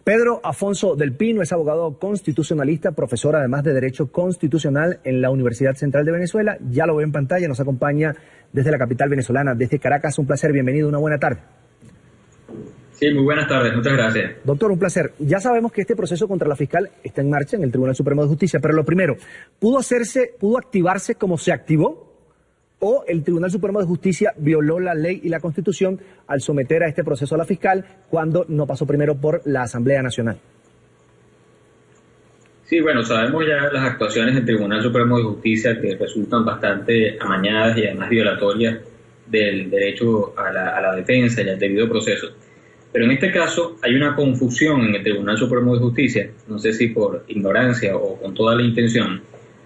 Pedro Afonso del Pino es abogado constitucionalista, profesor además de Derecho Constitucional en la Universidad Central de Venezuela. Ya lo veo en pantalla, nos acompaña desde la capital venezolana, desde Caracas. Un placer, bienvenido, una buena tarde. Sí, muy buenas tardes, muchas gracias. Doctor, un placer. Ya sabemos que este proceso contra la fiscal está en marcha en el Tribunal Supremo de Justicia, pero lo primero, ¿pudo activarse como se activó? ¿O el Tribunal Supremo de Justicia violó la ley y la Constitución al someter a este proceso a la fiscal cuando no pasó primero por la Asamblea Nacional? Sí, bueno, sabemos ya las actuaciones del Tribunal Supremo de Justicia que resultan bastante amañadas y además violatorias del derecho a la defensa y al debido proceso. Pero en este caso hay una confusión en el Tribunal Supremo de Justicia, no sé si por ignorancia o con toda la intención,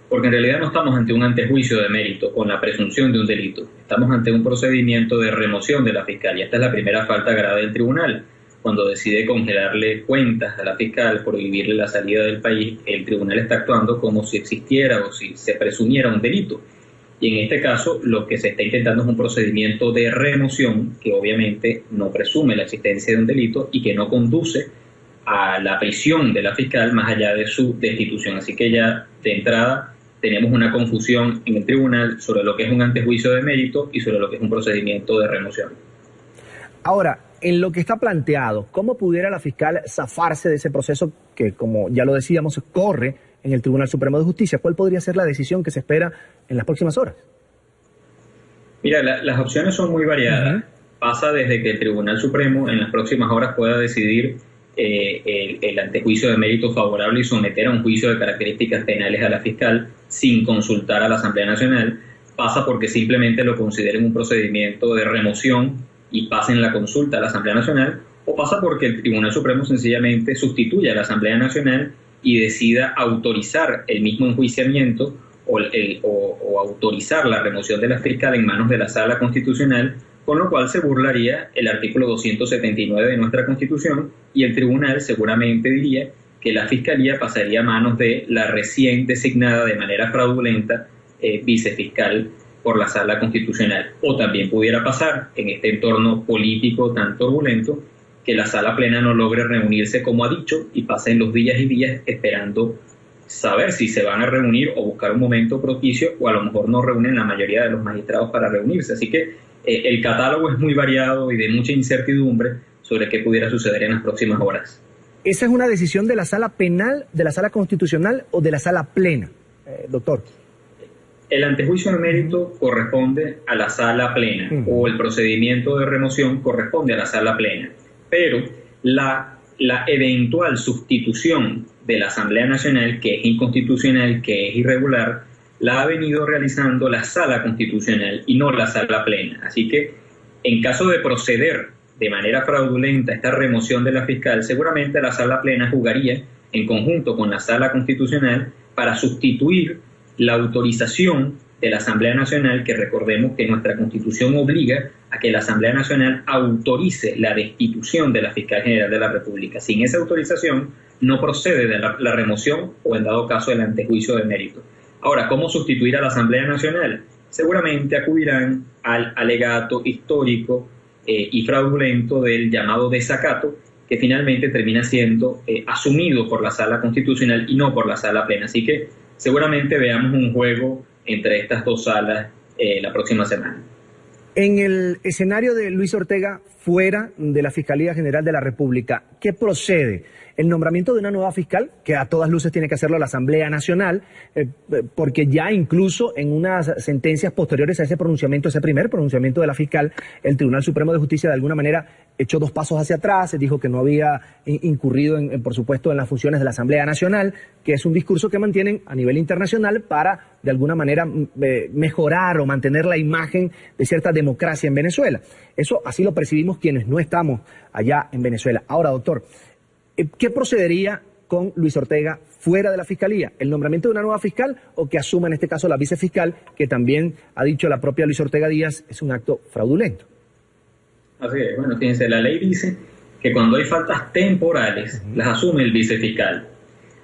porque en realidad no estamos ante un antejuicio de mérito con la presunción de un delito. Estamos ante un procedimiento de remoción de la fiscal. Y esta es la primera falta grave del tribunal. Cuando decide congelarle cuentas a la fiscal, prohibirle la salida del país, el tribunal está actuando como si existiera o si se presumiera un delito. Y en este caso, lo que se está intentando es un procedimiento de remoción que obviamente no presume la existencia de un delito y que no conduce a la prisión de la fiscal más allá de su destitución. Así que ya de entrada tenemos una confusión en el tribunal sobre lo que es un antejuicio de mérito y sobre lo que es un procedimiento de remoción. Ahora, en lo que está planteado, ¿cómo pudiera la fiscal zafarse de ese proceso que, como ya lo decíamos, corre en el Tribunal Supremo de Justicia? ¿Cuál podría ser la decisión que se espera en las próximas horas? Mira, las opciones son muy variadas. Pasa desde que el Tribunal Supremo en las próximas horas pueda decidir el antejuicio de mérito favorable y someter a un juicio de características penales a la fiscal sin consultar a la Asamblea Nacional. Pasa porque simplemente lo consideren un procedimiento de remoción y pasen la consulta a la Asamblea Nacional, o pasa porque el Tribunal Supremo sencillamente sustituye a la Asamblea Nacional y decida autorizar el mismo enjuiciamiento o autorizar la remoción de la fiscal en manos de la Sala Constitucional, con lo cual se burlaría el artículo 279 de nuestra Constitución y el tribunal seguramente diría que la Fiscalía pasaría a manos de la recién designada de manera fraudulenta vicefiscal por la Sala Constitucional. O también pudiera pasar, en este entorno político tan turbulento, que la Sala Plena no logre reunirse como ha dicho y pasen los días y días esperando saber si se van a reunir o buscar un momento propicio, o a lo mejor no reúnen la mayoría de los magistrados para reunirse. Así que el catálogo es muy variado y de mucha incertidumbre sobre qué pudiera suceder en las próximas horas. ¿Esa es una decisión de la Sala Penal, de la Sala Constitucional o de la Sala Plena, doctor? El antejuicio de mérito corresponde a la Sala Plena o el procedimiento de remoción corresponde a la Sala Plena. Pero la eventual sustitución de la Asamblea Nacional, que es inconstitucional, que es irregular, la ha venido realizando la Sala Constitucional y no la Sala Plena. Así que, en caso de proceder de manera fraudulenta esta remoción de la fiscal, seguramente la Sala Plena jugaría en conjunto con la Sala Constitucional para sustituir la autorización de la Asamblea Nacional, que recordemos que nuestra Constitución obliga a que la Asamblea Nacional autorice la destitución de la Fiscal General de la República. Sin esa autorización no procede de la remoción o, en dado caso, el antejuicio de mérito. Ahora, ¿cómo sustituir a la Asamblea Nacional? Seguramente acudirán al alegato histórico y fraudulento del llamado desacato, que finalmente termina siendo asumido por la Sala Constitucional y no por la Sala Plena. Así que seguramente veamos un juego entre estas dos salas la próxima semana. En el escenario de Luis Ortega fuera de la Fiscalía General de la República, ¿qué procede? El nombramiento de una nueva fiscal, que a todas luces tiene que hacerlo la Asamblea Nacional, porque ya incluso en unas sentencias posteriores a ese pronunciamiento, ese primer pronunciamiento de la fiscal, el Tribunal Supremo de Justicia de alguna manera echó dos pasos hacia atrás, se dijo que no había incurrido, por supuesto, en las funciones de la Asamblea Nacional, que es un discurso que mantienen a nivel internacional para, de alguna manera, mejorar o mantener la imagen de cierta democracia en Venezuela. Eso así lo percibimos quienes no estamos allá en Venezuela. Ahora, doctor, ¿qué procedería con Luis Ortega fuera de la Fiscalía? ¿El nombramiento de una nueva fiscal o que asuma en este caso la vicefiscal, que también ha dicho la propia Luis Ortega Díaz es un acto fraudulento? Así es, bueno, fíjense, la ley dice que cuando hay faltas temporales las asume el vicefiscal.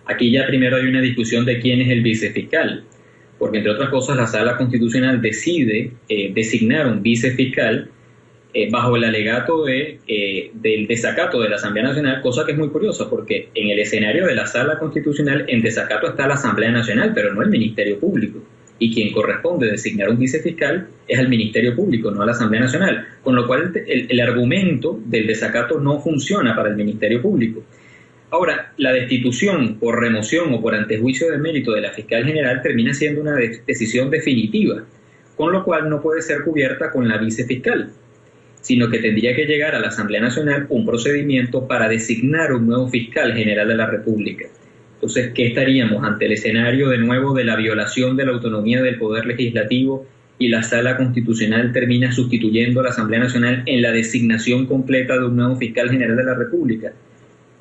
Aquí ya primero hay una discusión de quién es el vicefiscal, porque entre otras cosas la Sala Constitucional decide designar un vicefiscal bajo el alegato del desacato de la Asamblea Nacional, cosa que es muy curiosa, porque en el escenario de la Sala Constitucional en desacato está la Asamblea Nacional, pero no el Ministerio Público. Y quien corresponde designar un vicefiscal es al Ministerio Público, no a la Asamblea Nacional. Con lo cual el argumento del desacato no funciona para el Ministerio Público. Ahora, la destitución por remoción o por antejuicio de mérito de la fiscal general termina siendo una decisión definitiva, con lo cual no puede ser cubierta con la vicefiscal, sino que tendría que llegar a la Asamblea Nacional un procedimiento para designar un nuevo fiscal general de la República. Entonces, ¿qué estaríamos ante el escenario de nuevo de la violación de la autonomía del Poder Legislativo y la Sala Constitucional termina sustituyendo a la Asamblea Nacional en la designación completa de un nuevo fiscal general de la República?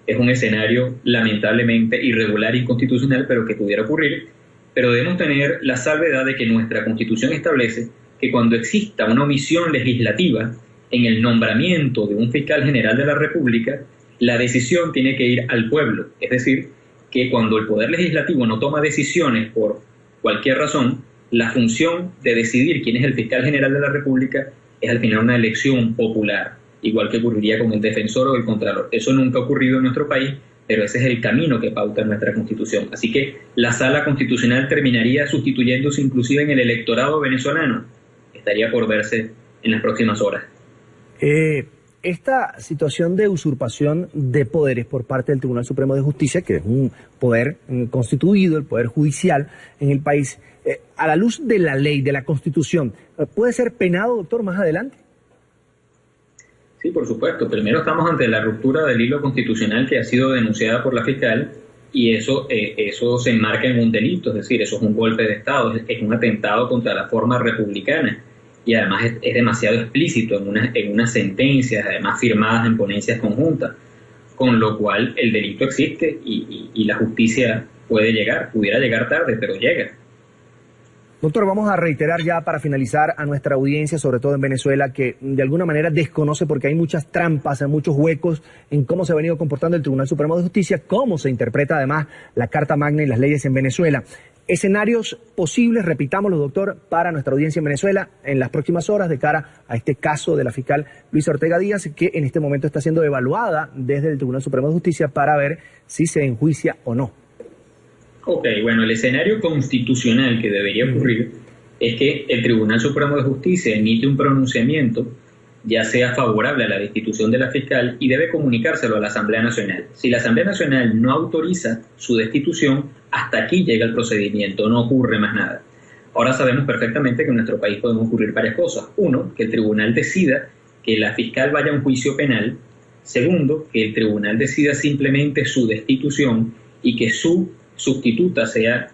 Es un escenario lamentablemente irregular e inconstitucional, pero que pudiera ocurrir. Pero debemos tener la salvedad de que nuestra Constitución establece que cuando exista una omisión legislativa en el nombramiento de un fiscal general de la República, la decisión tiene que ir al pueblo. Es decir, que cuando el Poder Legislativo no toma decisiones por cualquier razón, la función de decidir quién es el fiscal general de la República es al final una elección popular, igual que ocurriría con el defensor o el contralor. Eso nunca ha ocurrido en nuestro país, pero ese es el camino que pauta nuestra Constitución. Así que la Sala Constitucional terminaría sustituyéndose inclusive en el electorado venezolano. Estaría por verse en las próximas horas. Esta situación de usurpación de poderes por parte del Tribunal Supremo de Justicia, que es un poder constituido, el poder judicial en el país, a la luz de la ley, de la Constitución, ¿puede ser penado, doctor, más adelante? Sí, por supuesto. Primero estamos ante la ruptura del hilo constitucional que ha sido denunciada por la fiscal y eso se enmarca en un delito, es decir, eso es un golpe de Estado, es un atentado contra la forma republicana. Y además es demasiado explícito en unas sentencias, además firmadas en ponencias conjuntas, con lo cual el delito existe y la justicia pudiera llegar tarde, pero llega. Doctor, vamos a reiterar ya para finalizar a nuestra audiencia, sobre todo en Venezuela, que de alguna manera desconoce porque hay muchas trampas, hay muchos huecos en cómo se ha venido comportando el Tribunal Supremo de Justicia, cómo se interpreta además la Carta Magna y las leyes en Venezuela. Escenarios posibles, repitámoslo, doctor, para nuestra audiencia en Venezuela en las próximas horas de cara a este caso de la fiscal Luisa Ortega Díaz, que en este momento está siendo evaluada desde el Tribunal Supremo de Justicia para ver si se enjuicia o no. Ok, bueno, el escenario constitucional que debería ocurrir es que el Tribunal Supremo de Justicia emite un pronunciamiento, ya sea favorable a la destitución de la fiscal, y debe comunicárselo a la Asamblea Nacional. Si la Asamblea Nacional no autoriza su destitución, hasta aquí llega el procedimiento, no ocurre más nada. Ahora sabemos perfectamente que en nuestro país pueden ocurrir varias cosas. Uno, que el tribunal decida que la fiscal vaya a un juicio penal. Segundo, que el tribunal decida simplemente su destitución y que su sustituta sea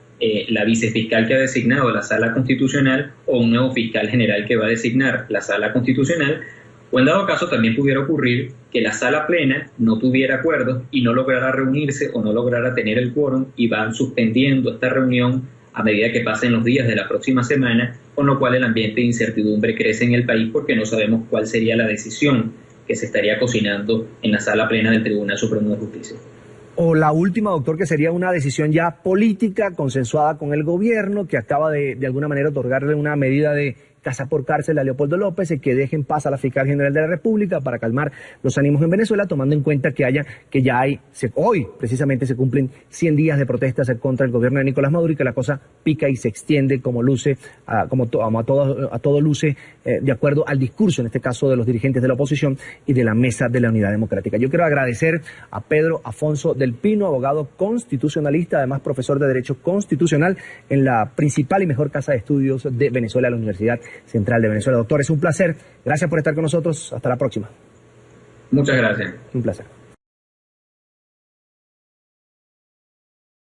la vicefiscal que ha designado la Sala Constitucional o un nuevo fiscal general que va a designar la Sala Constitucional. O en dado caso también pudiera ocurrir que la sala plena no tuviera acuerdos y no lograra reunirse o no lograra tener el quórum y van suspendiendo esta reunión a medida que pasen los días de la próxima semana, con lo cual el ambiente de incertidumbre crece en el país porque no sabemos cuál sería la decisión que se estaría cocinando en la sala plena del Tribunal Supremo de Justicia. O la última, doctor, que sería una decisión ya política, consensuada con el gobierno, que acaba de alguna manera otorgarle una medida de casa por cárcel a Leopoldo López, que deje en paz a la fiscal general de la República para calmar los ánimos en Venezuela, tomando en cuenta que hoy precisamente se cumplen 100 días de protestas contra el gobierno de Nicolás Maduro y que la cosa pica y se extiende como luce, a todo luce, de acuerdo al discurso, en este caso de los dirigentes de la oposición y de la Mesa de la Unidad Democrática. Yo quiero agradecer a Pedro Afonso del Pino, abogado constitucionalista, además profesor de Derecho Constitucional en la principal y mejor casa de estudios de Venezuela, la Universidad Central de Venezuela. Doctor, es un placer. Gracias por estar con nosotros. Hasta la próxima. Muchas gracias. Un placer.